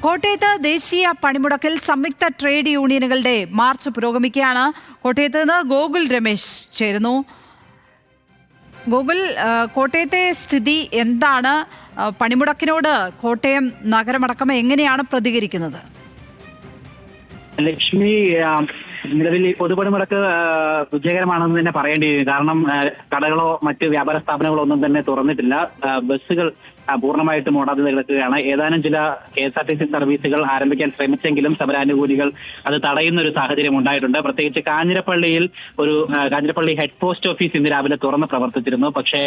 കോട്ടയത്ത് ദേശീയ പണിമുടക്കിൽ സംയുക്ത ട്രേഡ് യൂണിയനുകളുടെ മാർച്ച് പുരോഗമിക്കുകയാണ്. കോട്ടയത്ത് നിന്ന് ഗോകുൽ രമേശ് ചേരുന്നു. ഗോകുൽ, കോട്ടയത്തെ സ്ഥിതി എന്താണ്? പണിമുടക്കിനോട് കോട്ടയം നഗരമടക്കം എങ്ങനെയാണ് പ്രതികരിക്കുന്നത്? ലക്ഷ്മി, നിലവിൽ ഈ പൊതുപണിമുടക്ക് വിജയകരമാണെന്ന് തന്നെ പറയേണ്ടി വരും. കാരണം കടകളോ മറ്റ് വ്യാപാര സ്ഥാപനങ്ങളോ ഒന്നും തന്നെ തുറന്നിട്ടില്ല. ബസ്സുകൾ പൂർണ്ണമായിട്ടും ഓടാതെ കിടക്കുകയാണ്. ഏതാനും ചില KSRTC സർവീസുകൾ ആരംഭിക്കാൻ ശ്രമിച്ചെങ്കിലും സമരാനുകൂലികൾ അത് തടയുന്ന ഒരു സാഹചര്യം ഉണ്ടായിട്ടുണ്ട്. പ്രത്യേകിച്ച് കാഞ്ഞിരപ്പള്ളി ഹെഡ് പോസ്റ്റ് ഓഫീസ് ഇന്ന് രാവിലെ തുറന്ന് പ്രവർത്തിച്ചിരുന്നു. പക്ഷേ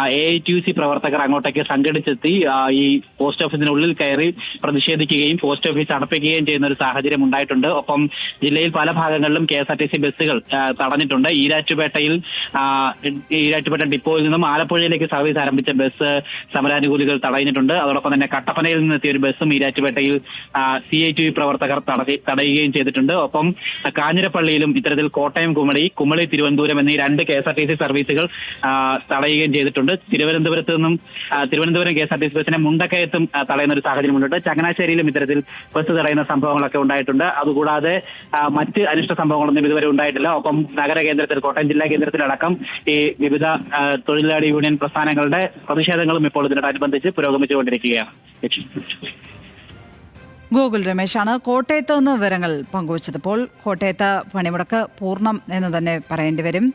AITUC പ്രവർത്തകർ അങ്ങോട്ടേക്ക് സംഘടിച്ചെത്തി ഈ പോസ്റ്റ് ഓഫീസിനുള്ളിൽ കയറി പ്രതിഷേധിക്കുകയും പോസ്റ്റ് ഓഫീസ് അടപ്പിക്കുകയും ചെയ്യുന്ന ഒരു സാഹചര്യം ഉണ്ടായിട്ടുണ്ട്. ഒപ്പം ജില്ലയിൽ പല ഭാഗങ്ങളിലും KSRTC ബസ്സുകൾ തടഞ്ഞിട്ടുണ്ട്. ഈരാറ്റുപേട്ട ഡിപ്പോയിൽ നിന്നും ആലപ്പുഴയിലേക്ക് സർവീസ് ആരംഭിച്ച ബസ് സമരാനുകൂലികൾ തടഞ്ഞിട്ടുണ്ട്. അതോടൊപ്പം തന്നെ കട്ടപ്പനയിൽ നിന്നെത്തിയ ഒരു ബസ്സും ഈരാറ്റുപേട്ടയിൽ CITU പ്രവർത്തകർ തടയുകയും ചെയ്തിട്ടുണ്ട്. ഒപ്പം കാഞ്ഞിരപ്പള്ളിയിലും ഇത്തരത്തിൽ കോട്ടയം കുമളി തിരുവനന്തപുരം എന്നീ 2 KSRTC സർവീസുകൾ തടയുകയും ചെയ്തിട്ടുണ്ട്. തിരുവനന്തപുരം KSRTC ബസ്സിനെ മുണ്ടക്കയത്തും തടയുന്ന ഒരു സാഹചര്യമുണ്ട്. ചങ്ങനാശ്ശേരിയിലും ഇത്തരത്തിൽ ബസ് തടയുന്ന സംഭവങ്ങളൊക്കെ ഉണ്ടായിട്ടുണ്ട്. അതുകൂടാതെ മറ്റ് അനിഷ്ട സംഭവങ്ങളൊന്നും ഇതുവരെ ഉണ്ടായിട്ടില്ല. ഒപ്പം നഗര കേന്ദ്രത്തിൽ, കോട്ടയം ജില്ലാ കേന്ദ്രത്തിലടക്കം ഈ വിവിധ തൊഴിലാളി യൂണിയൻ പ്രസ്ഥാനങ്ങളുടെ പ്രതിഷേധങ്ങളും ഇപ്പോൾ ഇതിനോടനുബന്ധിച്ച് പുരോഗമിച്ചുകൊണ്ടിരിക്കുകയാണ്. ഗോകുൽ രമേശാണ് കോട്ടയത്ത് നിന്ന് വിവരങ്ങൾ പങ്കുവച്ചത്. ഇപ്പോൾ കോട്ടയത്ത് പണിമുടക്ക് പൂർണ്ണം എന്ന് തന്നെ പറയേണ്ടി വരും.